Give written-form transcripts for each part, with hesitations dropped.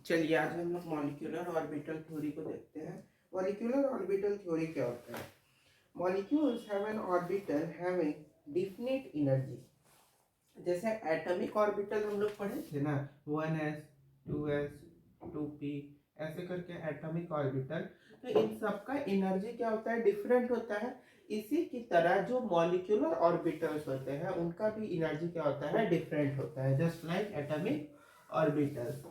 चलिए आज हम लोग मॉलिक्यूलर ऑर्बिटल थ्योरी को देखते हैं। मॉलिक्यूलर ऑर्बिटल थ्योरी क्या होता है? Molecules have an orbital having definite energy. जैसे एटॉमिक ऑर्बिटल हम लोग पढ़े थे ना, 1s 2s 2p, ऐसे करके एटॉमिक ऑर्बिटल। तो इन सब का एनर्जी क्या होता है? डिफरेंट होता है। इसी की तरह जो मॉलिक्यूलर ऑर्बिटल्स होते हैं उनका भी एनर्जी क्या होता है? डिफरेंट होता है, just like atomic orbitals.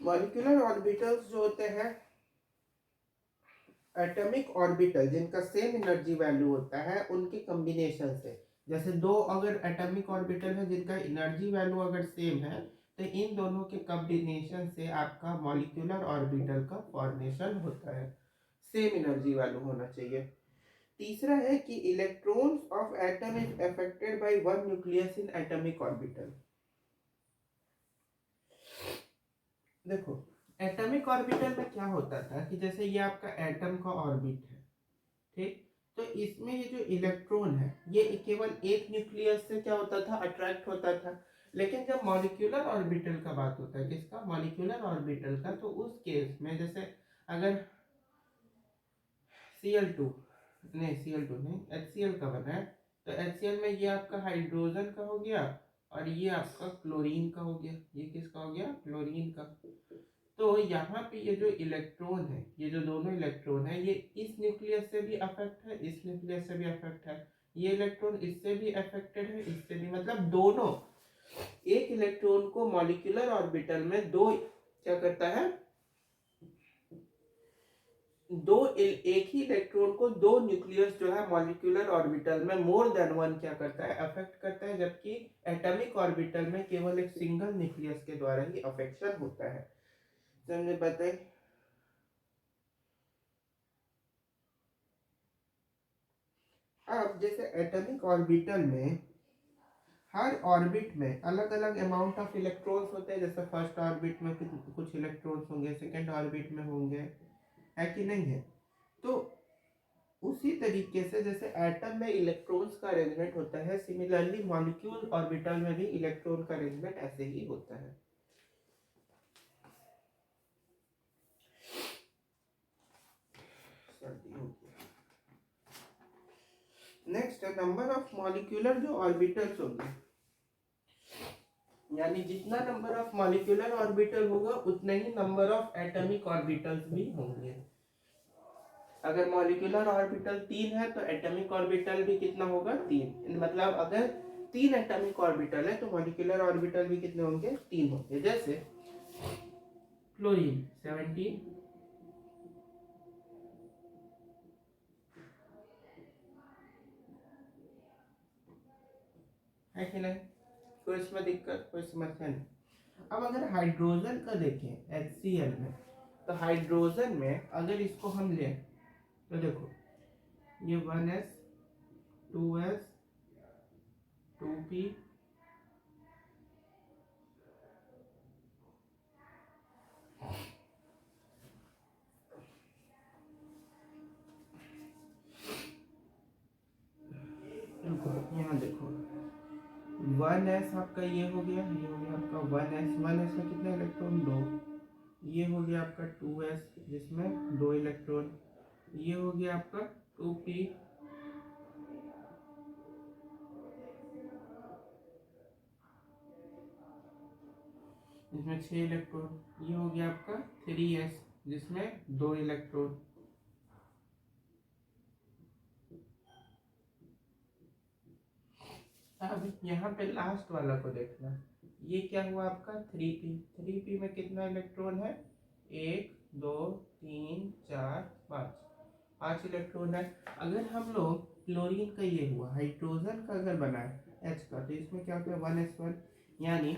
Molecular orbitals जो होते हैं एटॉमिक ऑर्बिटल जिनका सेम एनर्जी वैल्यू होता है उनके कॉम्बिनेशन से। जैसे दो अगर एटॉमिक ऑर्बिटल है जिनका एनर्जी वैल्यू अगर सेम है तो इन दोनों के कॉम्बिनेशन से आपका मॉलिक्यूलर ऑर्बिटल का फॉर्मेशन होता है। सेम एनर्जी वैल्यू होना चाहिए। तीसरा है कि electrons of atom is affected by one nucleus in atomic orbital. देखो, एटॉमिक ऑर्बिटल में क्या होता था कि जैसे ये आपका एटम का ऑर्बिट है, ठीक। तो इसमें ये जो इलेक्ट्रॉन है ये केवल एक न्यूक्लियस से क्या होता था? अट्रैक्ट होता था। लेकिन जब मॉलिक्यूलर ऑर्बिटल का बात होता है, किसका? मॉलिक्यूलर ऑर्बिटल का, तो उस केस में जैसे अगर Cl2 नहीं, Cl2 नहीं, HCl का बना है, तो HCl में ये आपका हाइड्रोजन का हो गया और ये आपका क्लोरीन का हो गया। ये किसका हो गया? क्लोरीन का। तो यहाँ पे ये जो इलेक्ट्रॉन है, ये जो दोनों इलेक्ट्रॉन है, ये इस न्यूक्लियस से भी अफेक्ट है, इस न्यूक्लियस से भी अफेक्ट है। ये इलेक्ट्रॉन इससे भी अफेक्टेड है, इससे भी, मतलब दोनों। एक इलेक्ट्रॉन को मॉलिक्यूलर ऑर्बिटल में दो क्या करता है? एक ही इलेक्ट्रॉन को दो न्यूक्लियस जो है मॉलिक्यूलर ऑर्बिटल में मोर देन वन क्या करता है? अफेक्ट करता है। जबकि एटॉमिक ऑर्बिटल में केवल एक सिंगल न्यूक्लियस के द्वारा ही अफेक्शन होता है। समझे? बताइए। अब जैसे एटॉमिक ऑर्बिटल में हर ऑर्बिट में अलग अलग अमाउंट ऑफ इलेक्ट्रॉन्स होते हैं। जैसे फर्स्ट ऑर्बिट में कुछ इलेक्ट्रॉन्स होंगे, सेकंड ऑर्बिट में होंगे, है कि नहीं है? तो उसी तरीके से जैसे एटम में इलेक्ट्रॉन्स का अरेंजमेंट होता है, सिमिलरली मॉलिक्यूल ऑर्बिटल में भी इलेक्ट्रॉन का अरेंजमेंट ऐसे ही होता है। नेक्स्ट है नंबर ऑफ मॉलिक्यूलर जो ऑर्बिटल्स होंगे, यानी जितना नंबर ऑफ मॉलिक्यूलर ऑर्बिटल होगा उतने ही नंबर ऑफ एटॉमिक ऑर्बिटल्स भी होंगे। अगर मॉलिक्यूलर ऑर्बिटल 3 है तो एटॉमिक ऑर्बिटल भी कितना होगा? 3। मतलब अगर 3 एटॉमिक ऑर्बिटल है तो मॉलिक्यूलर ऑर्बिटल भी कितने होंगे? 3 होंगे। जैसे क्लोरीन 17, है कि नहीं? कोई इसमें दिक्कत, कोई समस्या नहीं। अब अगर हाइड्रोजन का देखें HCl में, तो हाइड्रोजन में अगर इसको हम लें तो देखो ये 1s 2s 2p, यहाँ देखो 1s आपका ये हो गया, ये हो गया आपका 1s में कितने इलेक्ट्रॉन? 2। ये हो गया आपका 2s जिसमें 2 इलेक्ट्रॉन। ये हो गया आपका 2p, जिसमें 6 इलेक्ट्रॉन। ये हो गया आपका 3s जिसमें 2 इलेक्ट्रॉन। अब यहाँ पे लास्ट वाला को देखना, ये क्या हुआ आपका? 3p। 3p में कितना इलेक्ट्रॉन है? 1 2 3 4 5, 5 इलेक्ट्रॉन है। अगर हम लोग क्लोरीन का ये हुआ हाइड्रोजन का अगर बना है H का, तो इसमें क्या होता है? 1s1, यानी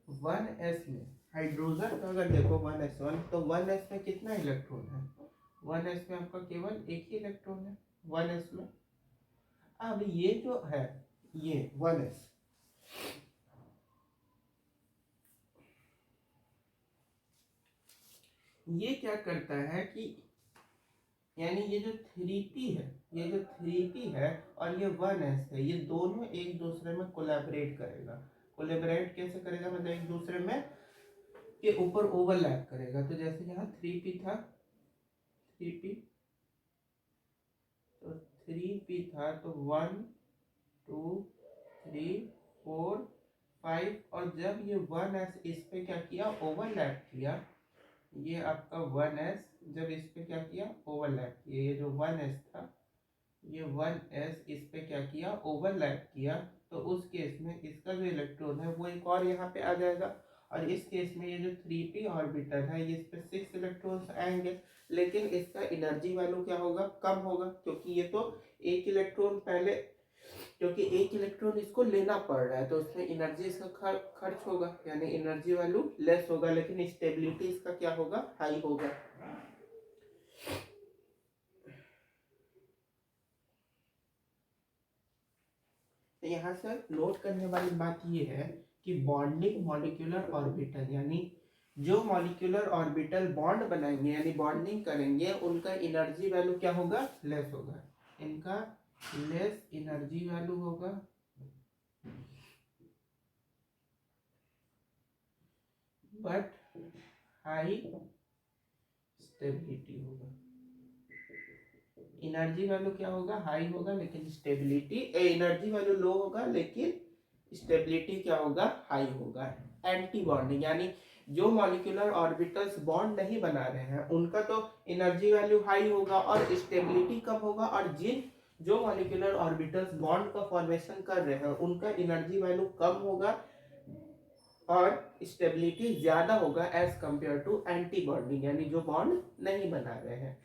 1s में हाइड्रोजन का अगर देखो 1s1, तो 1s में कितना इलेक्ट्रॉन है? 1s में आपका केवल एक ही इलेक्ट्रॉन है 1s में। अब ये जो है ये 1s, ये क्या करता है कि यानी ये जो 3p है, ये जो 3p है और ये 1s है, ये दोनों एक दूसरे में कोलैबोरेट करेगा। कोलैबोरेट कैसे करेगा? मतलब एक दूसरे में के ऊपर ओवरलैप करेगा। तो जैसे यहाँ 3p था, 3p, तो 3p था, तो 1 2 3 4 5, और जब ये 1s इस पे क्या किया, ओवरलैप किया, ये आपका 1s जब इस पे क्या किया, ओवरलैप किया, ये जो 1s था, ये 1s इस पे क्या किया, ओवरलैप किया, तो उस केस में इसका जो इलेक्ट्रॉन है वो एक और यहाँ पे आ जाएगा, और इस केस में ये जो 3p ऑर्बिटल है ये इस पे 6 इलेक्ट्रॉन्स आएंगे, लेकिन इसका एनर्जी वैल्यू क्या होगा, कम होगा, क्योंकि ये तो एक इलेक्ट्रॉन पहले, क्योंकि एक इलेक्ट्रॉन इसको लेना पड़ रहा है, तो उसमें एनर्जी इसका खर्च होगा, यानी एनर्जी वैल्यू लेस होगा, लेकिन स्टेबिलिटी इसका क्या होगा, हाई होगा। तो यहाँ से नोट करने वाली बात ये है कि बॉन्डिंग मॉलिक्यूलर ऑर्बिटल, यानी जो मॉलिक्यूलर ऑर्बिटल बॉन्ड बनाएंगे यानी बॉन्डिंग करेंगे, उनका एनर्जी वैल्यू क्या होगा, लेस होगा, इनका लेस एनर्जी वैल्यू होगा, बट हाई स्टेबिलिटी होगा। एनर्जी वैल्यू क्या होगा, हाई होगा, लेकिन स्टेबिलिटी, एनर्जी वैल्यू लो होगा लेकिन स्टेबिलिटी क्या होगा, हाई होगा। एंटी बॉन्डिंग, यानी जो मॉलिक्यूलर ऑर्बिटल्स बॉन्ड नहीं बना रहे हैं उनका तो एनर्जी वैल्यू हाई होगा और स्टेबिलिटी कम होगा, और जिन जो मॉलिक्यूलर ऑर्बिटल्स बॉन्ड का फॉर्मेशन कर रहे हैं उनका एनर्जी वैल्यू कम होगा और स्टेबिलिटी ज्यादा होगा as compare to anti bonding, यानी जो बॉन्ड नहीं बना रहे हैं।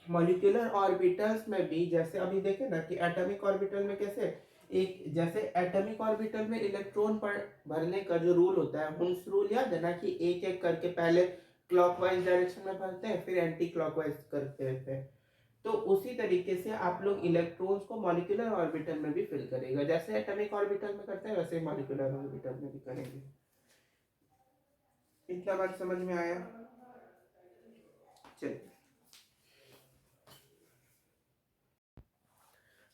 मॉलिक्यूलर ऑर्बिटल्स में भी जैसे अभी देखे ना कि एटॉमिक ऑर्बिटल में कैसे, एक जैसे एटॉमिक ऑर्बिटल में इलेक्ट्रॉन पर भरने का जो रूल होता है, हुन्स रूल याद है ना, कि एक एक करके पहले क्लॉकवाइज डायरेक्शन में भरते हैं फिर एंटी क्लॉकवाइज करते रहते हैं। तो उसी तरीके से आप लोग इलेक्ट्रॉन्स को मॉलिक्यूलर ऑर्बिटल में भी फिल करेगा, जैसे एटॉमिक ऑर्बिटल में करते हैं वैसे मॉलिक्यूलर ऑर्बिटल में भी करेंगे। इतना बात समझ में आया? चलिए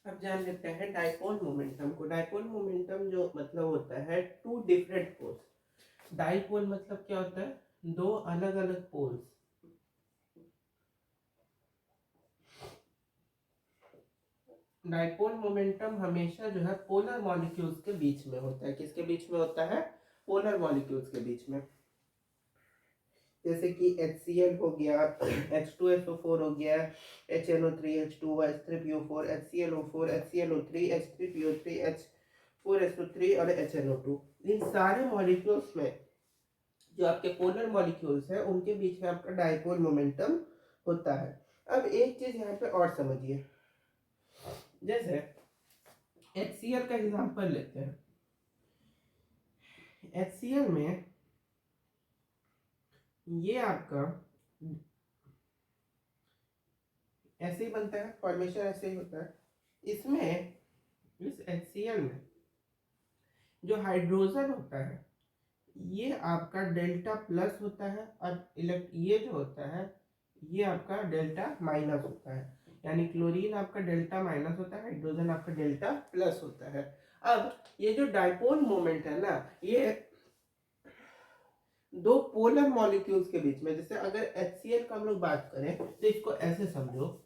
अब जान लेते हैं डाइपोल मोमेंटम को। डाइपोल मोमेंटम जो मतलब होता है टू डिफरेंट पोल्स। डाइपोल मतलब क्या होता है, दो अलग अलग पोल्स। डाइपोल मोमेंटम हमेशा जो है पोलर मॉलिक्यूल्स के बीच में होता है। किसके बीच में होता है, पोलर मॉलिक्यूल्स के बीच में। जैसे कि HCl हो गया, H2SO4 हो गया, HNO3 H2 H3PO4 HClO4 HClO3 H3PO3 H4SO3 और HNO2, इन सारे मॉलिक्यूल्स में जो आपके पोलर मॉलिक्यूल्स हैं उनके बीच में आपका डाइपोल मोमेंटम होता है। अब एक चीज यहाँ पे और समझिए, जैसे HCl का एग्जांपल लेते हैं। HCl में ये आपका ऐसे ही बनता है, फॉर्मेशन ऐसे ही होता है। इसमें इस HCl में जो हाइड्रोजन होता है ये आपका डेल्टा प्लस होता है, और ये जो होता है ये आपका डेल्टा माइनस होता है, यानी क्लोरीन आपका डेल्टा माइनस होता है, हाइड्रोजन आपका डेल्टा प्लस होता है। अब ये जो डाइपोल मोमेंट है ना, ये दो पोलर मॉलिक्यूल्स के बीच में, जैसे अगर HCl का हम लोग बात करें तो इसको ऐसे समझो,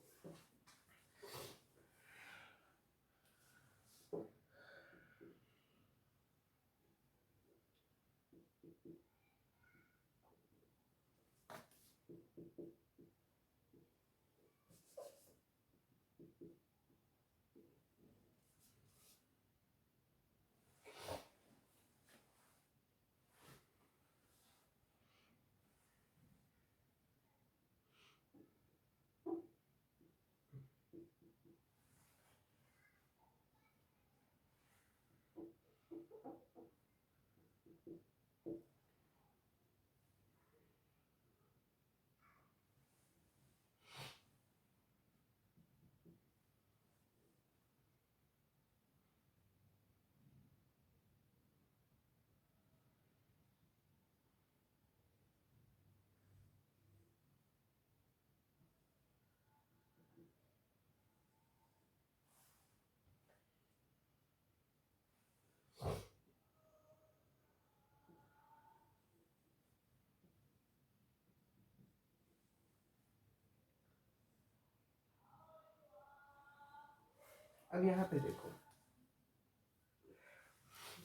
अब यहाँ पे देखो,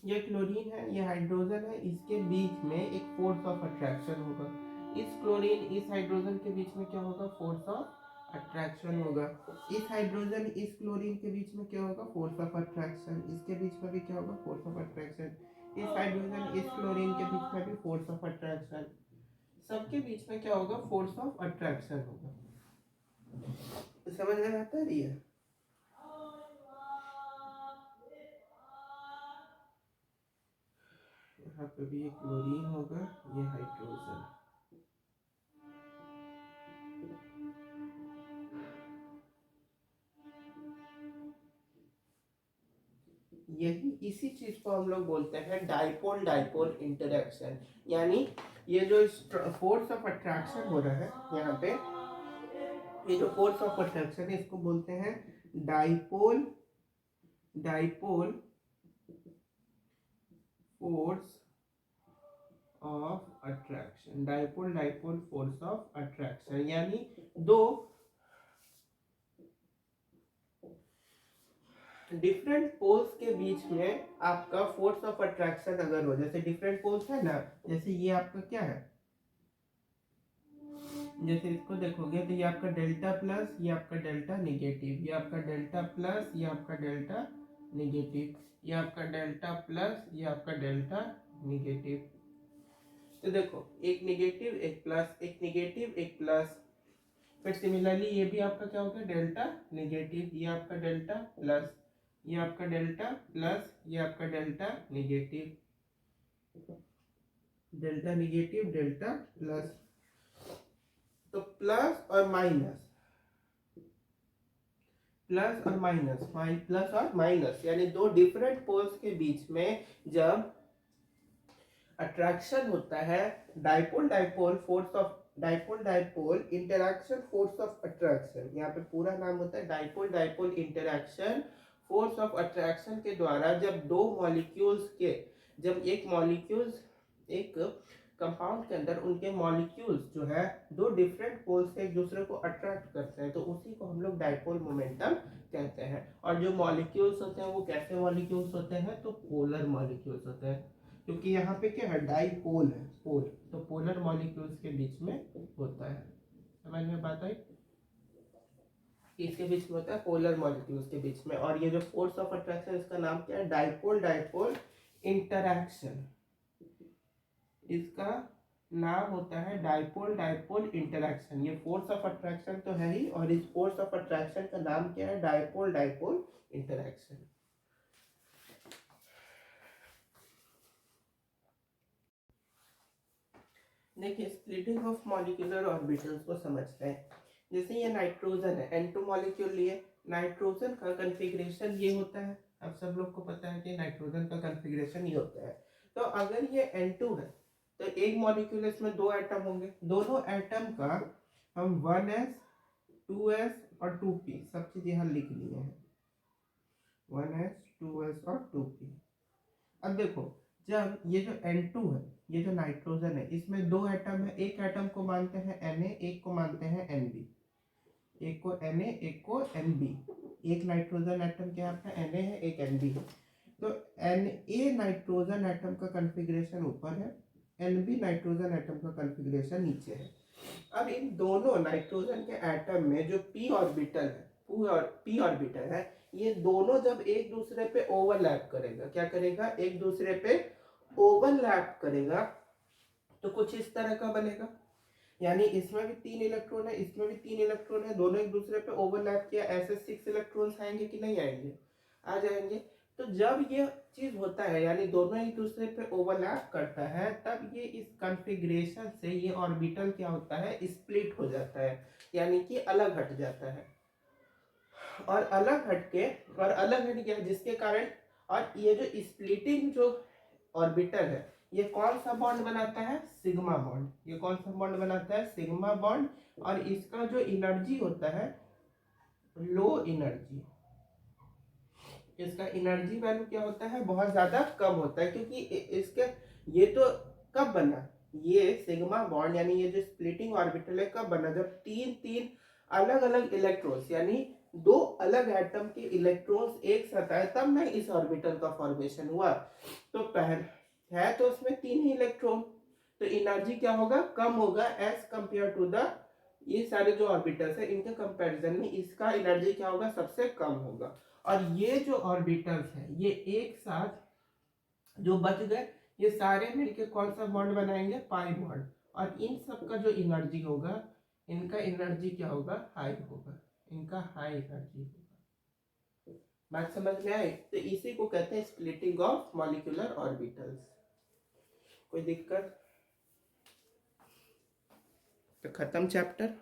ये क्लोरीन है, ये हाइड्रोजन है, इसके बीच में एक फोर्स ऑफ अट्रैक्शन होगा। इस क्लोरीन इस हाइड्रोजन के बीच में क्या होगा, फोर्स ऑफ अट्रैक्शन होगा। इस हाइड्रोजन इस क्लोरीन के बीच में क्या होगा, फोर्स ऑफ अट्रैक्शन। इसके बीच में भी क्या होगा, फोर्स ऑफ अट्रैक्शन। इस हाइड्रोजन इस क्लोरीन के बीच में भी फोर्स ऑफ अट्रैक्शन। सबके बीच में क्या होगा, फोर्स ऑफ अट्रैक्शन होगा। समझ में आता है ये? यहाँ पे भी ये क्लोरीन होगा, ये हाइड्रोजन। यही इसी चीज को हम लोग बोलते हैं डाइपोल डाइपोल इंटरेक्शन। यानी ये जो फोर्स ऑफ अट्रैक्शन हो रहा है यहाँ पे, ये जो फोर्स ऑफ अट्रैक्शन है इसको बोलते हैं dipole dipole force of attraction. Dipole dipole force of attraction यानी दो डिफरेंट पोल्स के बीच में आपका फोर्स ऑफ अट्रैक्शन अगर हो, जैसे डिफरेंट पोल्स है ना, जैसे ये आपका क्या है, जैसे इसको देखोगे तो ये आपका डेल्टा प्लस, ये आपका डेल्टा निगेटिव, ये आपका डेल्टा प्लस, ये आपका डेल्टा निगेटिव, ये आपका डेल्टा प्लस, ये आपका डेल्टा निगेटिव। तो देखो, एक निगेटिव एक प्लस, एक निगेटिव एक प्लस। फिर सिमिलरली ये भी आपका क्या हो गया, डेल्टा निगेटिव, ये आपका डेल्टा प्लस, ये आपका डेल्टा प्लस, ये आपका delta negative, delta negative delta plus. तो प्लस और माइनस, प्लस और माइनस, प्लस और माइनस यानी दो डिफरेंट पोल्स के बीच में जब अट्रैक्शन होता है, dipole dipole force of dipole dipole interaction force of attraction, यहाँ पे पूरा नाम होता है dipole dipole interaction force of attraction के द्वारा जब दो मॉलिक्यूल्स के, जब एक मॉलिक्यूल्स एक कंपाउंड के अंदर उनके मॉलिक्यूल्स जो है दो डिफरेंट पोल्स से एक दूसरे को अट्रैक्ट करते हैं, तो उसी को हम लोग डाइपोल मोमेंटम कहते हैं। और जो मॉलिक्यूल्स होते हैं वो कैसे मॉलिक्यूल्स होते हैं, तो पोलर मॉलिक्यूल्स होते हैं, क्योंकि यहाँ पे क्या है, डाइपोल है, पोल, तो पोलर मॉलिक्यूल्स के बीच में होता है। समझ में बात आई? इसके बीच में होता है पोलर मॉलिक्यूल्स के बीच में। और ये जो फोर्स ऑफ अट्रैक्शन इसका नाम क्या है, डाइपोल डाइपोल इंटरैक्शन, इसका नाम होता है डाइपोल डाइपोल इंटरैक्शन। ये फोर्स ऑफ अट्रैक्शन तो है ही, और इस फोर्स ऑफ अट्रैक्शन का नाम क्या है, डाइपोल डाइपोल इंटरैक्शन। देखिए, स्प्लिटिंग ऑफ मॉलिक्यूलर ऑर्बिटल्स को समझते हैं। जैसे ये नाइट्रोजन है, N2 मॉलिक्यूल लिए, नाइट्रोजन का कॉन्फ़िगरेशन ये होता है। अब सब लोग को पता है कि नाइट्रोजन का कॉन्फ़िगरेशन ये होता है। तो अगर ये N2 है तो एक मॉलिक्यूल इसमें दो एटम होंगे, दोनों एटम का हम 1s 2s और 2p सब चीज यहाँ लिख लिए हैं, 1s 2s और 2p। अब देखो, जब ये जो N2 है, ये जो नाइट्रोजन है, इसमें दो एटम है, एक एटम को मानते हैं Na, एक को मानते हैं Nb, एक को Na एक को Nb। एक नाइट्रोजन एटम क्या आपका Na है, एक Nb है। तो Na नाइट्रोजन एटम का कॉन्फ़िगरेशन ऊपर है, Nb नाइट्रोजन एटम का कॉन्फ़िगरेशन नीचे है। अब इन दोनों नाइट्रोजन के एटम में जो p ऑर्बिटल है, p ऑर्बिटल है, ये दोनों जब एक दूसरे पे ओवरलैप करेगा, क्या करेगा, एक दूसरे पे ओवरलैप करेगा, तो कुछ इस तरह का बनेगा। यानी इसमें भी 3 इलेक्ट्रॉन है, इसमें भी 3 इलेक्ट्रॉन है, दोनों एक दूसरे पे ओवरलैप किया, ऐसे 6 इलेक्ट्रॉन्स आएंगे कि नहीं आएंगे, आ जाएंगे। तो जब ये चीज होता है, यानी दोनों एक दूसरे पे ओवरलैप करता है, तब ये इस कॉन्फ़िगरेशन से ये ऑर्बिटल क्या होता है, स्प्लिट हो जाता है, यानी कि अलग हट जाता है। और अलग हट गया जिसके कारण, और ये जो स्प्लिटिंग जो ऑर्बिटल है, ये कौन सा बॉन्ड बनाता है, सिग्मा बॉन्ड। ये कौन सा बॉन्ड बनाता है, सिग्मा बॉन्ड। और इसका जो एनर्जी होता है, लो एनर्जी, इसका एनर्जी वैल्यू क्या होता है, बहुत ज्यादा कम होता है, क्योंकि इसके ये तो कब बना, ये सिग्मा बॉन्ड यानी ये जो स्प्लिटिंग ऑर्बिटल है कब बना, जब तीन तीन अलग अलग इलेक्ट्रॉन्स, यानी दो अलग एटम के इलेक्ट्रॉन्स एक साथ आए तब ना इस ऑर्बिटल का फॉर्मेशन हुआ। तो पहले है तो उसमें 3 ही इलेक्ट्रॉन, तो एनर्जी क्या होगा, कम होगा एज कंपेयर टू द ये सारे जो ऑर्बिटल्स है इनके कंपैरिजन में इसका एनर्जी क्या होगा, सबसे कम होगा। और ये जो ऑर्बिटल्स है ये एक साथ जो बच गए ये सारे मिलके कौन सा बॉन्ड बनाएंगे, पाई बॉन्ड। और इन सब का जो एनर्जी होगा, इनका एनर्जी क्या होगा, हाई होगा, इनका हाई एनर्जी होगा। बात समझ में आए? तो इसी को कहते हैं स्प्लिटिंग ऑफ मॉलिक्यूलर ऑर्बिटल्स। कोई दिक्कत? तो खत्म चैप्टर।